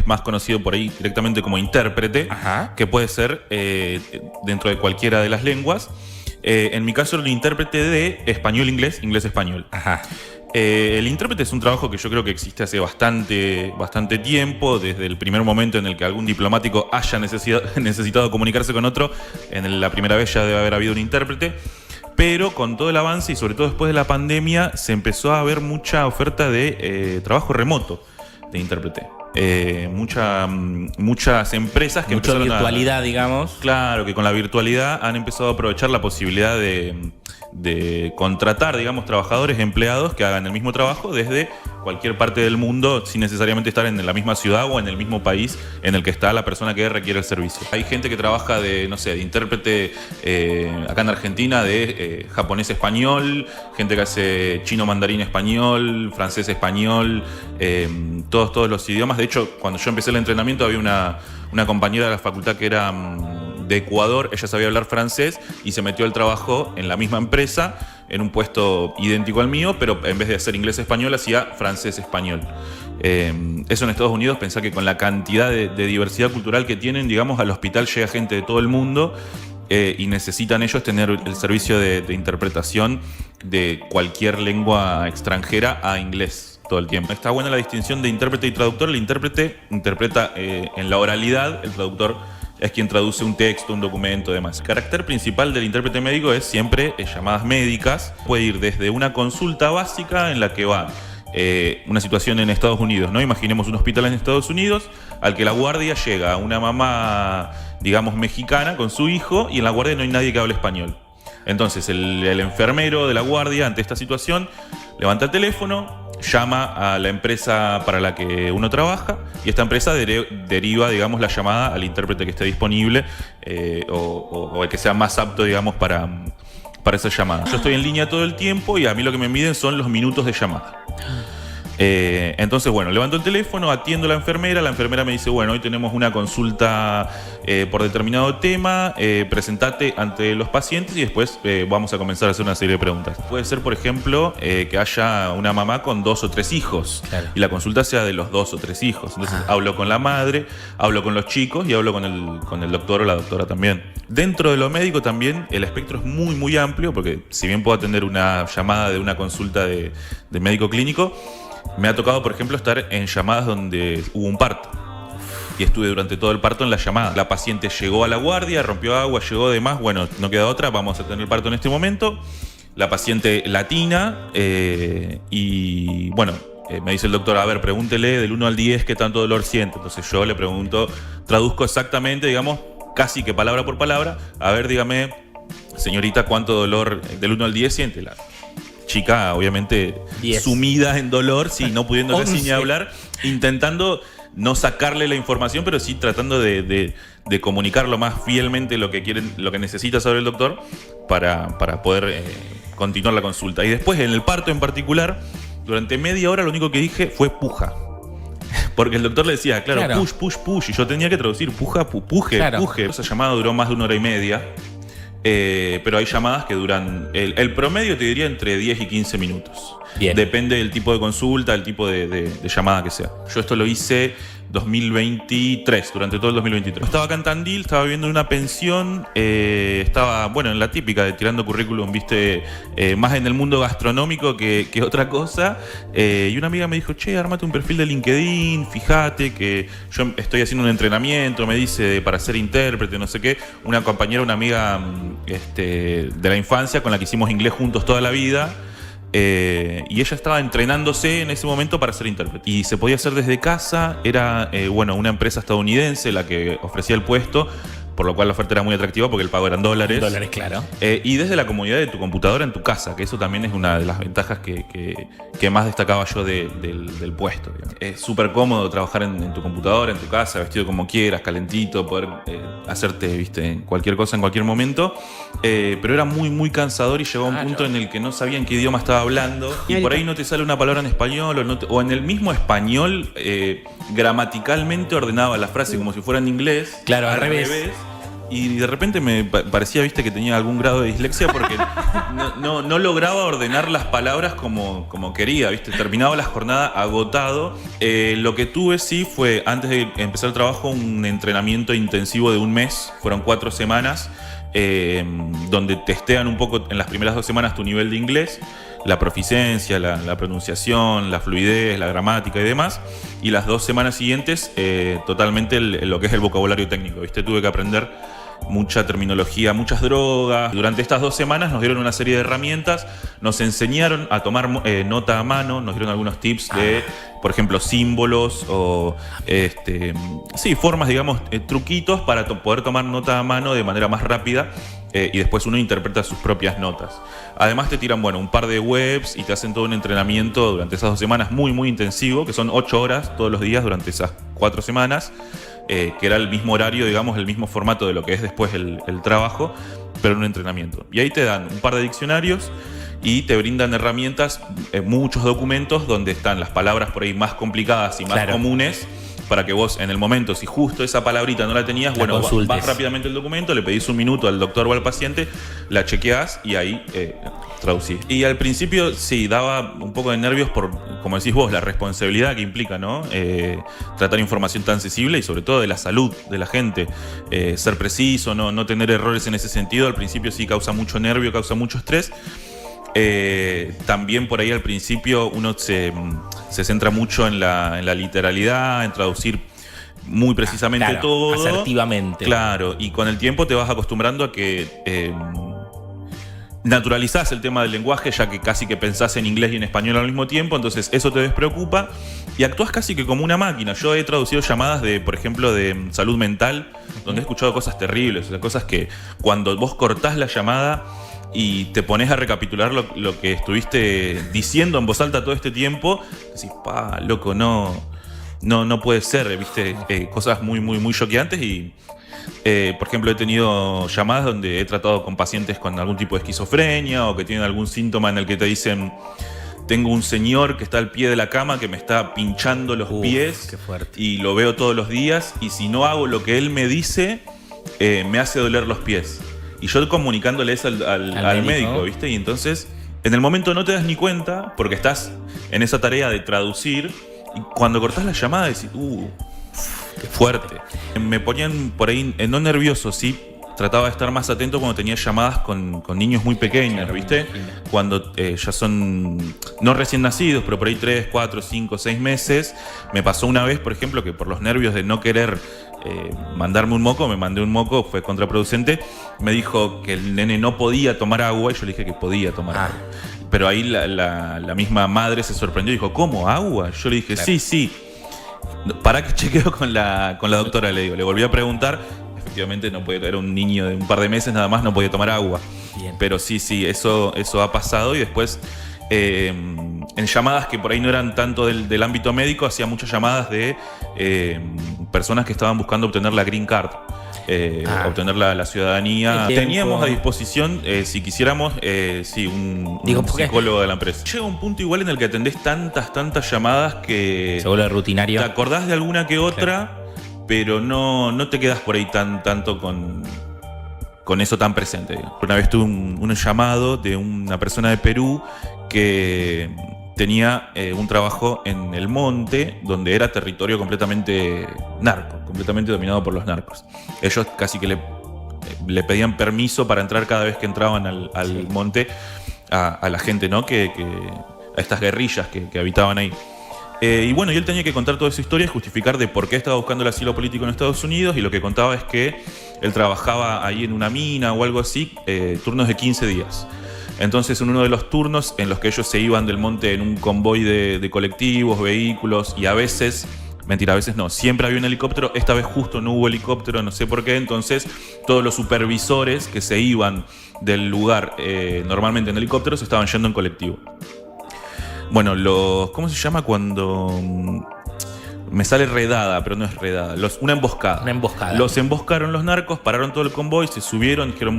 más conocido por ahí directamente como intérprete, que puede ser dentro de cualquiera de las lenguas. En mi caso era un intérprete de español-inglés, inglés-español. El intérprete es un trabajo que yo creo que existe hace bastante tiempo, desde el primer momento en el que algún diplomático haya necesitado comunicarse con otro. La primera vez ya debe haber habido un intérprete. Pero con todo el avance y sobre todo después de la pandemia se empezó a ver mucha oferta de trabajo remoto de intérprete. Muchas empresas que mucha virtualidad, digamos. Claro, que con la virtualidad han empezado a aprovechar la posibilidad de contratar, digamos, trabajadores, empleados que hagan el mismo trabajo desde cualquier parte del mundo sin necesariamente estar en la misma ciudad o en el mismo país en el que está la persona que requiere el servicio. Hay gente que trabaja de intérprete acá en Argentina de japonés-español, gente que hace chino-mandarín-español, francés-español, todos los idiomas. De hecho, cuando yo empecé el entrenamiento había una compañera de la facultad que era de Ecuador, ella sabía hablar francés y se metió al trabajo en la misma empresa, en un puesto idéntico al mío, pero en vez de hacer inglés-español, hacía francés-español. Eso en Estados Unidos, pensá que con la cantidad de diversidad cultural que tienen, digamos, al hospital llega gente de todo el mundo y necesitan ellos tener el servicio de interpretación de cualquier lengua extranjera a inglés todo el tiempo. Está buena la distinción de intérprete y traductor. El intérprete interpreta en la oralidad, el traductor es quien traduce un texto, un documento y demás. El carácter principal del intérprete médico es siempre llamadas médicas. Puede ir desde una consulta básica en la que va una situación en Estados Unidos, ¿no? Imaginemos un hospital en Estados Unidos al que la guardia llega una mamá, digamos, mexicana con su hijo y en la guardia no hay nadie que hable español. Entonces el enfermero de la guardia ante esta situación levanta el teléfono, llama a la empresa para la que uno trabaja y esta empresa deriva, digamos, la llamada al intérprete que esté disponible o el que sea más apto, digamos, para esa llamada. Yo estoy en línea todo el tiempo y a mí lo que me miden son los minutos de llamada. Entonces, bueno, levanto el teléfono, atiendo a la enfermera me dice, bueno, hoy tenemos una consulta por determinado tema, presentate ante los pacientes y después vamos a comenzar a hacer una serie de preguntas. Puede ser, por ejemplo, que haya una mamá con 2 o 3 hijos, claro, y la consulta sea de los 2 o 3 hijos. Entonces hablo con la madre, hablo con los chicos y hablo con el doctor o la doctora también. Dentro de lo médico también el espectro es muy, muy amplio, porque si bien puedo atender una llamada de una consulta de médico clínico, me ha tocado, por ejemplo, estar en llamadas donde hubo un parto. Y estuve durante todo el parto en la llamada. La paciente llegó a la guardia, rompió agua, llegó de más. Bueno, no queda otra, vamos a tener el parto en este momento. La paciente latina y, bueno, me dice el doctor, a ver, pregúntele del 1 al 10 qué tanto dolor siente. Entonces yo le pregunto, traduzco exactamente, digamos, casi que palabra por palabra. A ver, dígame, señorita, ¿cuánto dolor del 1 al 10 siente? La chica, obviamente, 10. Sumida en dolor, sí, no pudiendo casi ni hablar, intentando no sacarle la información, pero sí tratando de comunicar lo más fielmente lo que quieren, lo que necesita saber el doctor para poder continuar la consulta. Y después, en el parto en particular, durante media hora lo único que dije fue puja. Porque el doctor le decía, claro, push, push, push, y yo tenía que traducir puja, puje, puje. Esa llamada duró más de 1 hora y media. Pero hay llamadas que duran, el promedio te diría entre 10 y 15 minutos. Bien. Depende del tipo de consulta, del tipo de llamada que sea. Yo esto lo hice 2023, durante todo el 2023. Estaba acá en Tandil, estaba viviendo en una pensión, estaba, bueno, en la típica de tirando currículum, viste, más en el mundo gastronómico que otra cosa. Y una amiga me dijo, che, armate un perfil de LinkedIn, fíjate que yo estoy haciendo un entrenamiento, me dice, para ser intérprete, no sé qué. Una compañera, una amiga de la infancia con la que hicimos inglés juntos toda la vida. Y ella estaba entrenándose en ese momento para ser intérprete y se podía hacer desde casa. Era una empresa estadounidense la que ofrecía el puesto, por lo cual la oferta era muy atractiva porque el pago eran dólares. Dólares, claro. Y desde la comodidad de tu computadora en tu casa, que eso también es una de las ventajas que más destacaba yo del puesto. Digamos. Es súper cómodo trabajar en tu computadora, en tu casa, vestido como quieras, calentito, poder hacerte, viste, cualquier cosa en cualquier momento. Pero era muy, muy cansador y llegó a un punto en el que no sabía en qué idioma estaba hablando. Y por ahí no te sale una palabra en español o en el mismo español gramaticalmente ordenaba la frase como si fuera en inglés. Claro, al revés. y de repente me parecía, viste, que tenía algún grado de dislexia porque no lograba ordenar las palabras como quería, viste. Terminaba la jornada agotado. Lo que tuve sí fue, antes de empezar el trabajo, un entrenamiento intensivo de un mes. Fueron 4 semanas, donde testean un poco en las primeras 2 semanas tu nivel de inglés, la proficiencia, la pronunciación, la fluidez, la gramática y demás. Y las 2 semanas siguientes, totalmente lo que es el vocabulario técnico, ¿viste? Tuve que aprender mucha terminología, muchas drogas. Durante estas 2 semanas nos dieron una serie de herramientas, nos enseñaron a tomar nota a mano, nos dieron algunos tips de, por ejemplo, símbolos o formas, digamos, truquitos para poder tomar nota a mano de manera más rápida. Y después uno interpreta sus propias notas. Además te tiran, un par de webs y te hacen todo un entrenamiento durante esas 2 semanas muy, muy intensivo, que son 8 horas todos los días durante esas 4 semanas, que era el mismo horario, digamos, el mismo formato de lo que es después el trabajo, pero en un entrenamiento. Y ahí te dan un par de diccionarios y te brindan herramientas, muchos documentos donde están las palabras por ahí más complicadas y más comunes, para que vos en el momento, si justo esa palabrita no la tenías, vas rápidamente el documento, le pedís 1 minuto al doctor o al paciente, la chequeás y ahí traducís. Y al principio sí, daba un poco de nervios por, como decís vos, la responsabilidad que implica, ¿no? Tratar información tan sensible y sobre todo de la salud de la gente. Ser preciso, no tener errores en ese sentido, al principio sí causa mucho nervio, causa mucho estrés. También por ahí al principio uno se centra mucho en la literalidad, en traducir muy precisamente todo. Asertivamente. Claro, y con el tiempo te vas acostumbrando a que naturalizás el tema del lenguaje, ya que casi que pensás en inglés y en español al mismo tiempo, entonces eso te despreocupa y actúas casi que como una máquina. Yo he traducido llamadas de, por ejemplo, de salud mental, donde he escuchado cosas terribles, o sea, cosas que cuando vos cortás la llamada y te pones a recapitular lo que estuviste diciendo en voz alta todo este tiempo, decís, loco, no puede ser, ¿viste? Cosas muy, muy, muy choqueantes. Y por ejemplo, he tenido llamadas donde he tratado con pacientes con algún tipo de esquizofrenia o que tienen algún síntoma en el que te dicen: tengo un señor que está al pie de la cama que me está pinchando los pies, qué fuerte, y lo veo todos los días, y si no hago lo que él me dice, me hace doler los pies. Y yo comunicándole eso al médico, ¿viste? Y entonces, en el momento no te das ni cuenta, porque estás en esa tarea de traducir, y cuando cortás la llamada decís, qué fuerte. Me ponían por ahí, no nervioso, sí, trataba de estar más atento cuando tenía llamadas con niños muy pequeños, ¿viste? Cuando ya son, no recién nacidos, pero por ahí 3, 4, 5, 6 meses. Me pasó una vez, por ejemplo, que por los nervios de no querer mandarme un moco, me mandé un moco, fue contraproducente. Me dijo que el nene no podía tomar agua y yo le dije que podía tomar agua. Pero ahí la misma madre se sorprendió y dijo, ¿cómo? ¿Agua? Yo le dije, sí. Para que chequeo con la doctora, le digo. Le volví a preguntar. Efectivamente no podía, era un niño de un par de meses nada más, no podía tomar agua. Bien. Pero sí, eso ha pasado. Y después, en llamadas que por ahí no eran tanto del ámbito médico, hacía muchas llamadas de personas que estaban buscando obtener la green card. Obtener la ciudadanía. Teníamos a disposición, si quisiéramos, un psicólogo de la empresa. Llega un punto igual en el que atendés tantas llamadas que se vuelve rutinario. Te acordás de alguna que otra, pero no te quedas por ahí tanto con eso tan presente. Una vez tuve un llamado de una persona de Perú que tenía un trabajo en el monte, donde era territorio completamente narco, completamente dominado por los narcos. Ellos casi que le pedían permiso para entrar cada vez que entraban al monte a la gente, ¿no? A estas guerrillas que habitaban ahí. Y él tenía que contar toda esa historia y justificar de por qué estaba buscando el asilo político en Estados Unidos, y lo que contaba es que él trabajaba ahí en una mina o algo así, turnos de 15 días. Entonces, en uno de los turnos en los que ellos se iban del monte en un convoy de colectivos, vehículos, y a veces no, siempre había un helicóptero. Esta vez justo no hubo helicóptero, no sé por qué. Entonces, todos los supervisores que se iban del lugar normalmente en helicóptero se estaban yendo en colectivo. ¿Cómo se llama cuando me sale redada, pero no es redada? Una emboscada. Una emboscada. Los emboscaron los narcos, pararon todo el convoy, se subieron, dijeron,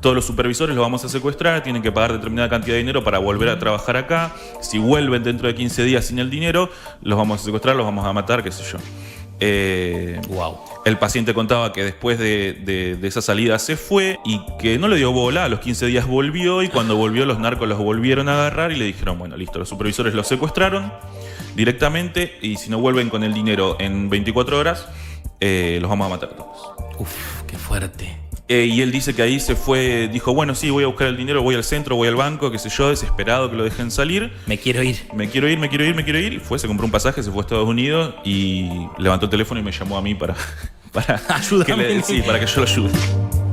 todos los supervisores los vamos a secuestrar, tienen que pagar determinada cantidad de dinero para volver a trabajar acá. Si vuelven dentro de 15 días sin el dinero, los vamos a secuestrar, los vamos a matar, qué sé yo. Wow. El paciente contaba que después de esa salida se fue y que no le dio bola. A los 15 días volvió y cuando volvió los narcos los volvieron a agarrar y le dijeron, bueno, listo, los supervisores los secuestraron directamente y si no vuelven con el dinero en 24 horas, los vamos a matar a todos. Uf, qué fuerte. Y él dice que ahí se fue, dijo, bueno, sí, voy a buscar el dinero, voy al centro, voy al banco, qué sé yo, desesperado que lo dejen salir. Me quiero ir. Me quiero ir. Y fue, se compró un pasaje, se fue a Estados Unidos y levantó el teléfono y me llamó a mí para Ayúdame. para que yo lo ayude.